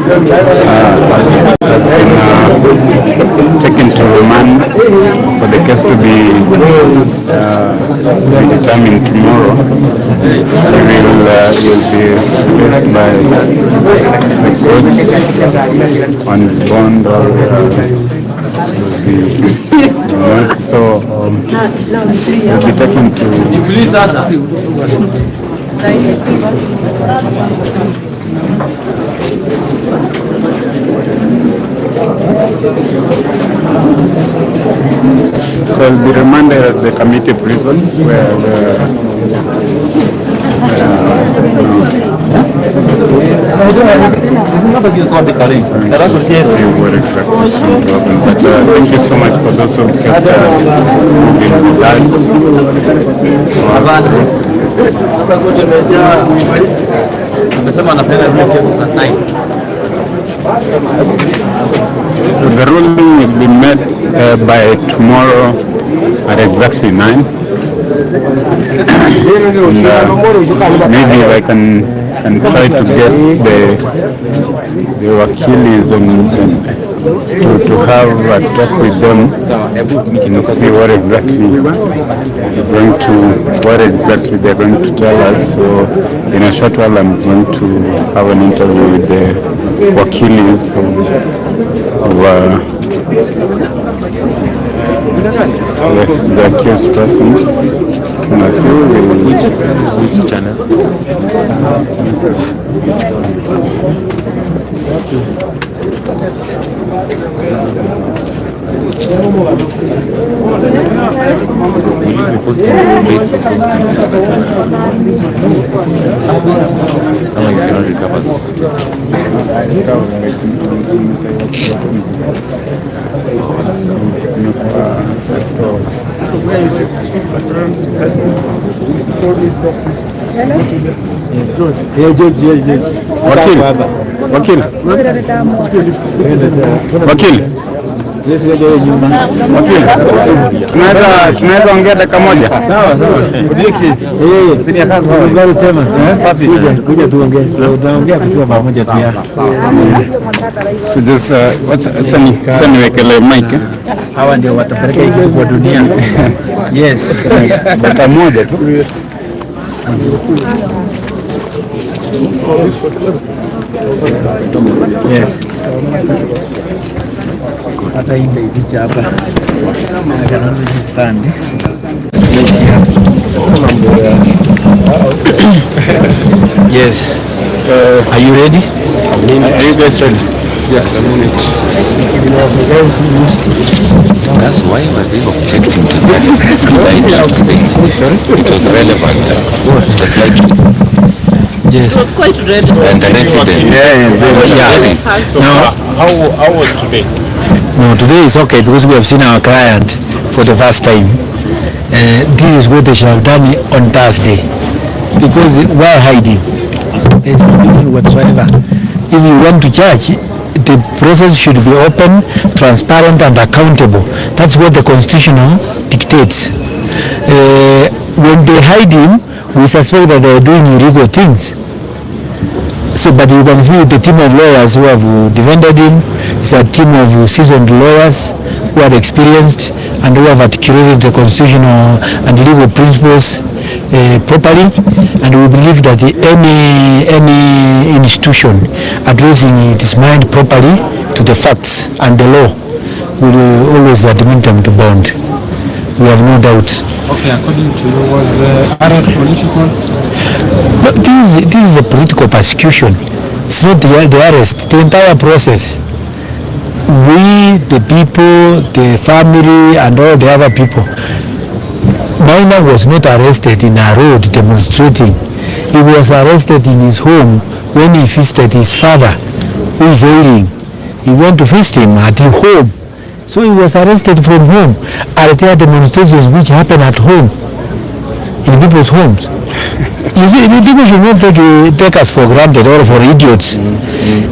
has been taken to remand for the case to be determined tomorrow. He will be faced by the courts on bond or so will be taken to so will be remanded at the committee prisons where thank you so much for those who kept moving with us. So the ruling will be made by tomorrow at exactly 9. And, maybe I can try to get the wakilis and to have a talk with them and see what exactly they're going to tell us. So in a short while I'm going to have an interview with the wakilis of the accused persons. Which channel? Tunaweza ongea dakika moja? Sawa. Kuja tuongee. Tunaongea tukiwa pamoja tu hapa. So just what's niwekele mic. Hawa ndio watapeleka hiki kitu kwa dunia. Yes. Dakika moja tu. Yes. Hata hii picha hapa. Stand. Yes. Are you ready? Are you guys ready? Just a minute. That's why were they objecting to that? It was relevant. The flight. Yes. It was quite relevant. And the residents. Yeah. So how was today? No, today is okay because we have seen our client for the first time. This is what they should have done on Thursday. Because while hiding, there is no reason whatsoever. If you went to church, the process should be open, transparent and accountable. That's what the Constitution dictates. When they hide him, we suspect that they are doing illegal things. So, but you can see the team of lawyers who have defended him. It's a team of seasoned lawyers who are experienced and who have articulated the constitutional and legal principles properly. And we believe that any institution addressing its mind properly to the facts and the law will always admit them to bond. We have no doubt. Okay, according to you, was the arrest political? No, this is a political persecution. It's not the arrest. The entire process. We, the people, the family, and all the other people. Maina was not arrested in a road demonstrating. He was arrested in his home when he visited his father, who is ailing. He went to visit him at his home. So he was arrested from home. Are there demonstrations which happen at home, in people's homes? You see, people should not take us for granted or for idiots.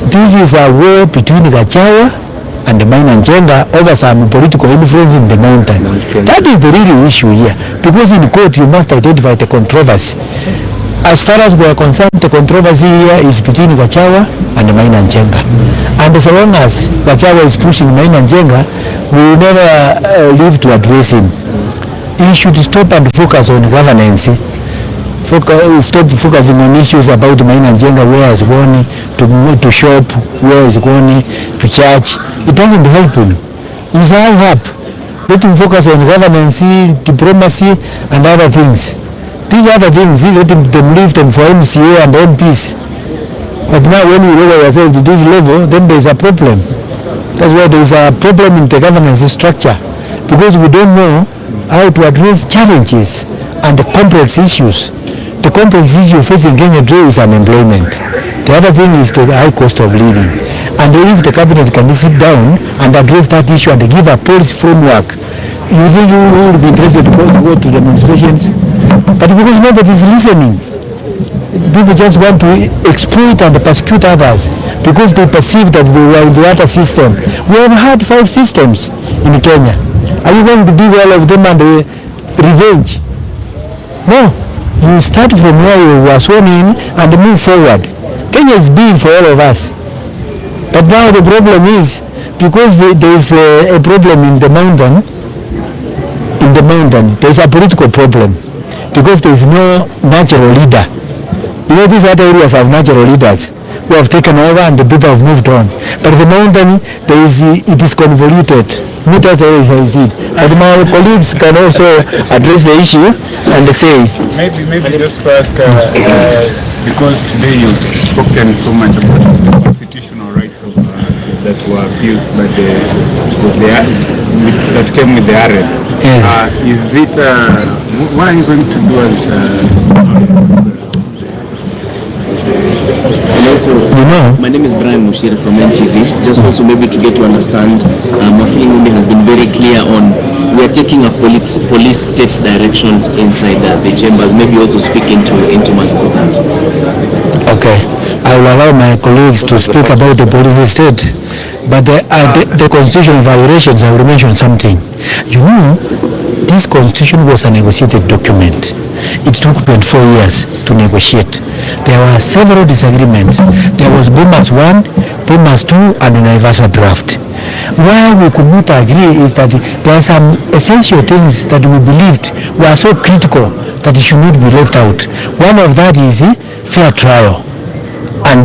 This is a war between Gachagua and Maina and Njenga over some political influence in the mountain. That is the real issue here. Because in court you must identify the controversy. as far as we are concerned, the controversy here is between Gachagua and Maina and Njenga. And so long as Gachagua is pushing Maina and Njenga, we will never live to address him. He should stop and focus on governance. Stop focusing on issues about Maina and Njenga, where he's going to shop, where he's going to church. It doesn't help him. He's high up. Let him focus on governance, diplomacy, and other things. These other things, let them leave them for MCA and MPs. But now when you lower yourself to this level, then there's a problem. That's why there's a problem in the governance structure. Because we don't know how to address challenges and the complex issues. The complex issue facing Kenya today is unemployment. The other thing is the high cost of living. And if the cabinet can sit down and address that issue and give a policy framework, you think you will be interested to go to demonstrations? But because nobody is listening, people just want to exploit and persecute others because they perceive that they were in the other system. We have had 5 systems in Kenya. Are you going to do all of them and revenge? No. You start from where you were sworn in and move forward. Kenya is big for all of us. But now the problem is, because there is a problem in the mountain, there is a political problem. Because there is no natural leader. You know, these other areas have natural leaders who have taken over and the people have moved on. But the mountain, it is convoluted. But my colleagues can also address the issue and say. Maybe just first, because today you've spoken so much about the constitutional rights of, that were abused by that came with the arrest. Yes. Is it, what are you going to do as also, my name is Brian Mushira from NTV. Just also maybe to get to understand, Makwiny has been very clear on we are taking a police state direction inside the chambers. Maybe also speak into matters of that. Okay, I will allow my colleagues to speak about the police state, but the constitutional violations, I will mention something. You know, this constitution was a negotiated document. It took 24 years to negotiate. There were several disagreements. There was Boomers 1, Boomers 2, and an Naivasha draft. Why we could not agree is that there are some essential things that we believed were so critical that it should not be left out. One of that is fair trial and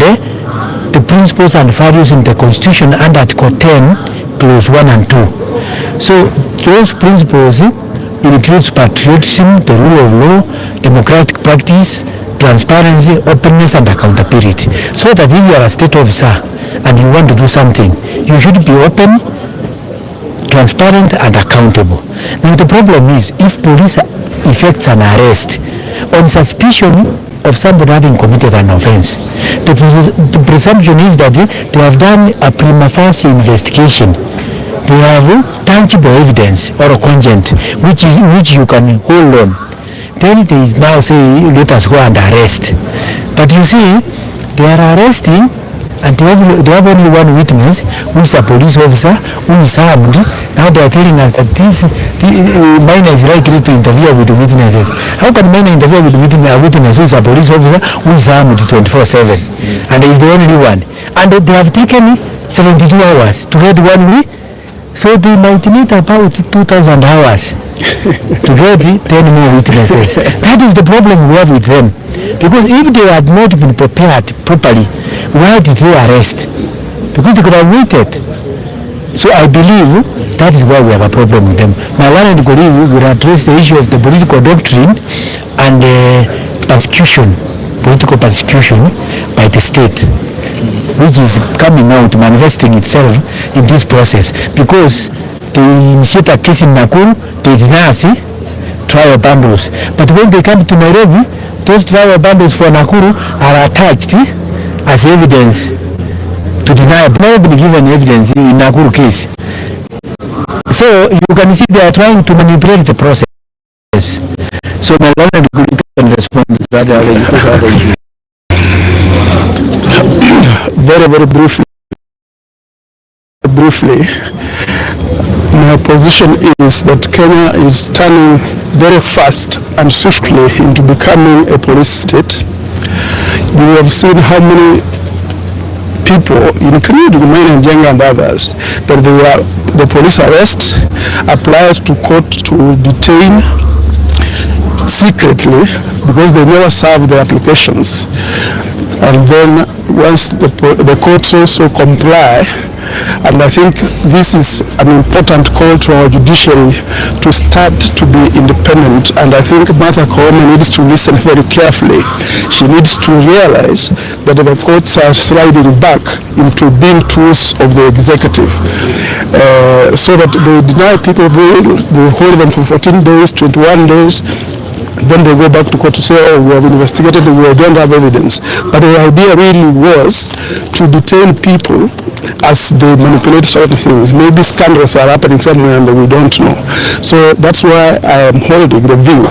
the principles and values in the Constitution under Article 10, Clause 1 and 2. So those principles includes patriotism, the rule of law, democratic practice, transparency, openness, and accountability. So that if you are a state officer and you want to do something, you should be open, transparent, and accountable. Now the problem is, if police effects an arrest on suspicion of somebody having committed an offense, the presumption is that they have done a prima facie investigation. They have tangible evidence or a cogent which you can hold on. Then they now say, let us go and arrest. But you see, they are arresting and they have only one witness who is a police officer who is armed. Now they are telling us that Maina is likely to interfere with the witnesses. How can Maina interfere with a witness who is a police officer who is armed 24/7 and is the only one? And they have taken 72 hours to get one week. So they might need about 2,000 hours to get 10 more witnesses. That is the problem we have with them. Because if they had not been prepared properly, why did they arrest? Because they could have waited. So I believe that is why we have a problem with them. My one and colleague will address the issue of the political doctrine and persecution, political persecution by the state, which is coming out, manifesting itself in this process. Because they initiate a case in Nakuru, they deny trial bundles. But when they come to Nairobi, those trial bundles for Nakuru are attached as evidence to deny. But never been given evidence in Nakuru case. So you can see they are trying to manipulate the process. So my learned can respond to that other issue. Very, very briefly. My position is that Kenya is turning very fast and swiftly into becoming a police state. You have seen how many people, including Maina and Njenga and others, that the police arrest, applies to court to detain secretly because they never serve their applications. And then once the courts also comply, and I think this is an important call to our judiciary to start to be independent, and I think Martha Koome needs to listen very carefully. She needs to realize that the courts are sliding back into being tools of the executive, so that they deny people bail, they hold them for 14 days, 21 days, then they go back to court to say, oh, we have investigated, we don't have evidence. But the idea really was to detain people as they manipulate certain things. Maybe scandals are happening somewhere and we don't know. So that's why I am holding the view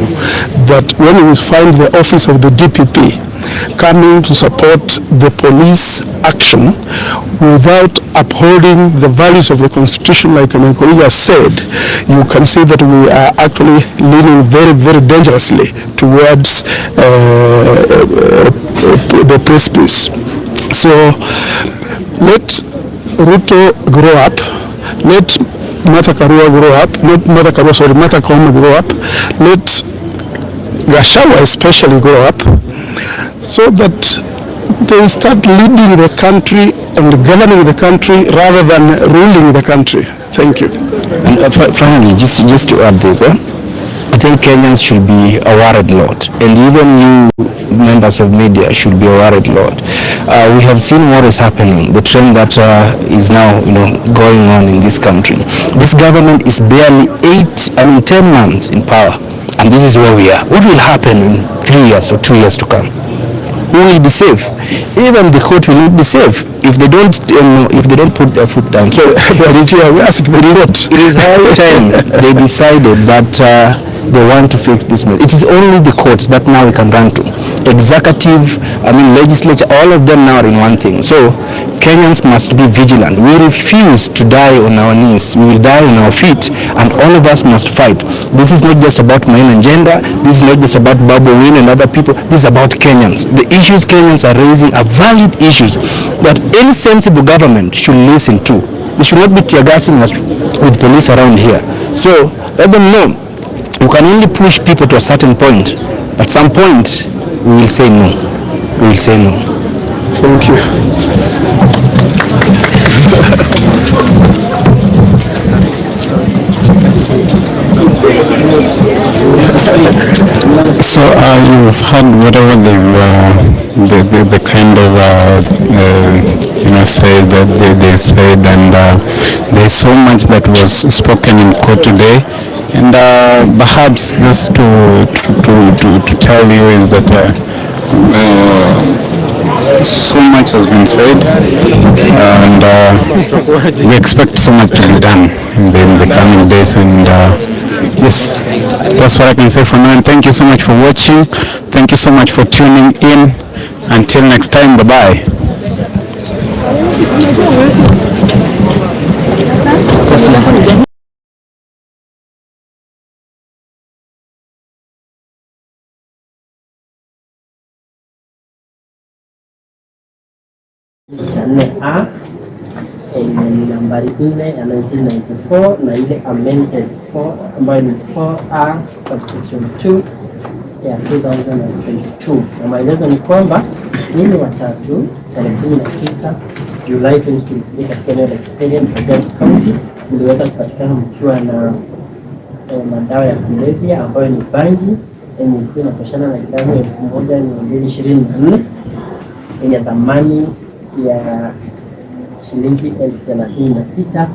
that when we find the office of the DPP coming to support the police action without upholding the values of the Constitution, like my colleague has said, you can see that we are actually leaning very, very dangerously towards the precipice. So let RUTO grow up, let Martha Koome grow up, let Gachagua especially grow up, so that they start leading the country and governing the country rather than ruling the country. Thank you. And finally, just to add this, I think Kenyans should be a worried lot, and even you members of media should be a worried lot. We have seen what is happening, the trend that is now going on in this country. This government is barely 10 months in power, and this is where we are. What will happen in 3 years or 2 years to come? Who will be safe? Even the court will not be safe if they don't, if they don't put their foot down. So it is high time they decided that they want to fix this mess. It is only the courts that now we can run to. Executive, legislature, all of them now are in one thing. So Kenyans must be vigilant. We refuse to die on our knees. We will die on our feet, and all of us must fight. This is not just about Maina and Njenga. This is not just about Babu Win and other people. This is about Kenyans. The issues Kenyans are raising are valid issues that any sensible government should listen to. They should not be tear-gassing us with police around here. So let them know you can only push people to a certain point. At some point, we will say no. We will say no. Thank you. So you've heard whatever the kind of say that they said, and there's so much that was spoken in court today, and perhaps just to tell you is that so much has been said, and we expect so much to be done in the coming days, and yes, that's what I can say for now, and thank you so much for watching. Thank you so much for tuning in. Until next time, bye-bye. A ni nambari 4 ya 1994 na ile amended 4 ambayo ni 4A subsection 2 ya 2022. Na maelezo ni kwamba nini watatu tarehe 19 Julai 2023 katika eneo la Kiserian Kajiado County mliweza kupatikana mkiwa na madawa ya kulevya ambayo ni bangi yenye ilikuwa inatoshana na gramu 1224 yenye thamani ya shilingi 36,720.